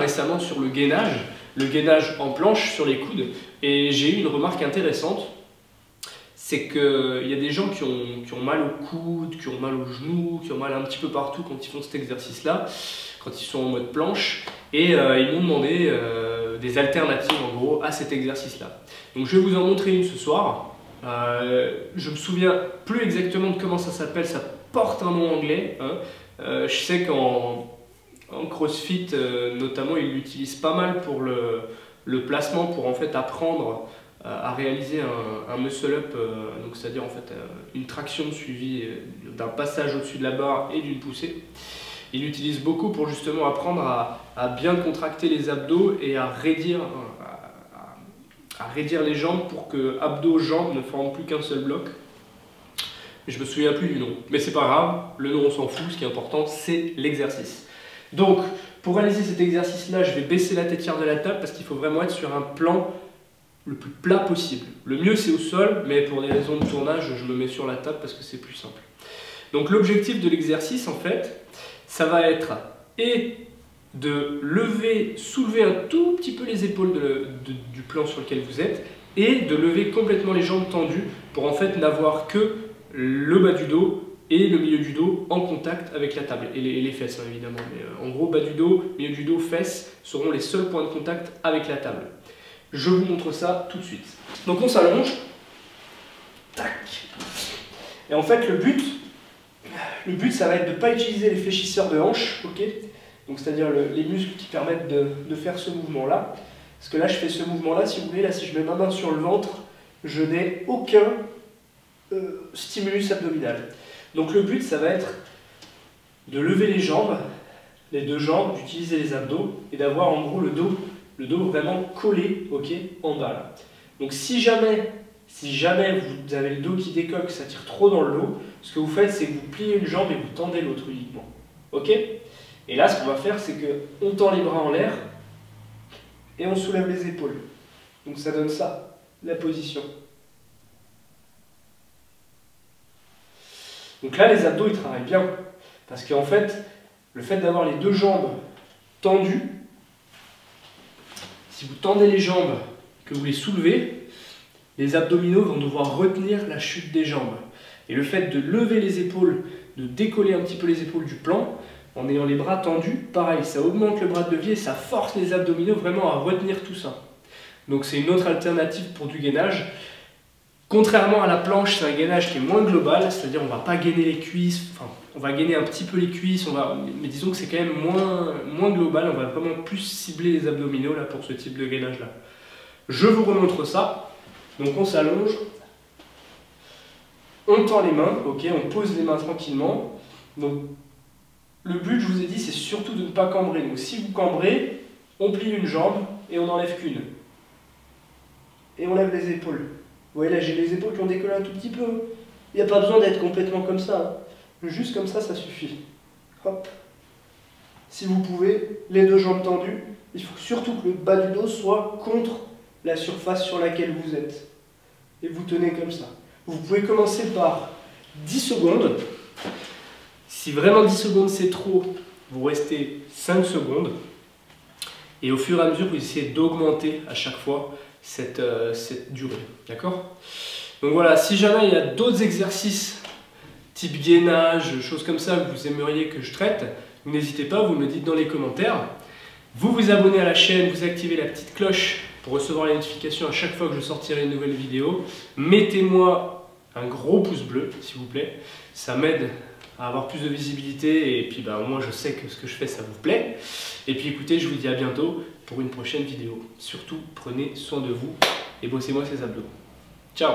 récemment sur le gainage en planche sur les coudes, et j'ai eu une remarque intéressante. C'est qu'il y a des gens qui ont mal au coude, qui ont mal aux genoux, qui ont mal un petit peu partout quand ils font cet exercice-là, quand ils sont en mode planche, et ils m'ont demandé des alternatives en gros à cet exercice-là. Donc je vais vous en montrer une ce soir. Je me souviens plus exactement de comment ça s'appelle, ça porte un nom anglais. Hein. Je sais qu'en CrossFit notamment, ils l'utilisent pas mal pour le placement, pour en fait apprendre à réaliser un muscle-up, donc c'est-à-dire en fait une traction suivie d'un passage au-dessus de la barre et d'une poussée. Il l'utilise beaucoup pour justement apprendre à bien contracter les abdos et à raidir les jambes pour que abdos-jambes ne forment plus qu'un seul bloc. Je me souviens plus du nom, mais c'est pas grave, le nom on s'en fout, ce qui est important c'est l'exercice. Donc pour réaliser cet exercice-là, je vais baisser la tétière de la table parce qu'il faut vraiment être sur un plan le plus plat possible. Le mieux c'est au sol, mais pour des raisons de tournage, je me mets sur la table parce que c'est plus simple. Donc l'objectif de l'exercice en fait, ça va être et de soulever un tout petit peu les épaules du plan sur lequel vous êtes et de lever complètement les jambes tendues pour en fait n'avoir que le bas du dos et le milieu du dos en contact avec la table et les fesses hein, évidemment. Mais en gros bas du dos, milieu du dos, fesses seront les seuls points de contact avec la table. Je vous montre ça tout de suite. Donc on s'allonge. Tac. Et en fait le but ça va être de ne pas utiliser les fléchisseurs de hanche, ok? Donc c'est-à-dire les muscles qui permettent de faire ce mouvement-là. Parce que là je fais ce mouvement-là, si vous voulez, là si je mets ma main sur le ventre, je n'ai aucun stimulus abdominal. Donc le but ça va être de lever les jambes, les deux jambes, d'utiliser les abdos et d'avoir en gros le dos vraiment collé, ok, en bas là. Donc si jamais vous avez le dos qui décolle, que ça tire trop dans le dos, ce que vous faites c'est que vous pliez une jambe et vous tendez l'autre uniquement, ok? Et là ce qu'on va faire c'est qu'on tend les bras en l'air et on soulève les épaules. Donc ça donne ça, la position. Donc là les abdos ils travaillent bien, parce qu'en fait, le fait d'avoir les deux jambes tendues, si vous tendez les jambes, que vous les soulevez, les abdominaux vont devoir retenir la chute des jambes. Et le fait de lever les épaules, de décoller un petit peu les épaules du plan, en ayant les bras tendus, pareil, ça augmente le bras de levier, ça force les abdominaux vraiment à retenir tout ça. Donc c'est une autre alternative pour du gainage. Contrairement à la planche, c'est un gainage qui est moins global, c'est-à-dire on ne va pas gainer les cuisses, enfin on va gainer un petit peu les cuisses, mais disons que c'est quand même moins global, on va vraiment plus cibler les abdominaux là, pour ce type de gainage là. Je vous remontre ça, donc on s'allonge, on tend les mains, ok, on pose les mains tranquillement. Donc le but, je vous ai dit, c'est surtout de ne pas cambrer. Donc si vous cambrez, on plie une jambe et on n'enlève qu'une. Et on lève les épaules. Vous voyez là, j'ai les épaules qui ont décollé un tout petit peu. Il n'y a pas besoin d'être complètement comme ça. Juste comme ça suffit. Hop. Si vous pouvez, les deux jambes tendues. Il faut surtout que le bas du dos soit contre la surface sur laquelle vous êtes. Et vous tenez comme ça. Vous pouvez commencer par 10 secondes. Si vraiment 10 secondes c'est trop, vous restez 5 secondes. Et au fur et à mesure, vous essayez d'augmenter à chaque fois cette durée. D'accord? Donc voilà, si jamais il y a d'autres exercices type gainage, choses comme ça que vous aimeriez que je traite, n'hésitez pas, vous me le dites dans les commentaires. Vous vous abonnez à la chaîne, vous activez la petite cloche pour recevoir les notifications à chaque fois que je sortirai une nouvelle vidéo. Mettez-moi un gros pouce bleu, s'il vous plaît. Ça m'aide à avoir plus de visibilité et puis au moins je sais que ce que je fais ça vous plaît. Et puis écoutez, je vous dis à bientôt pour une prochaine vidéo. Surtout, prenez soin de vous et bossez-moi ces abdos. Ciao!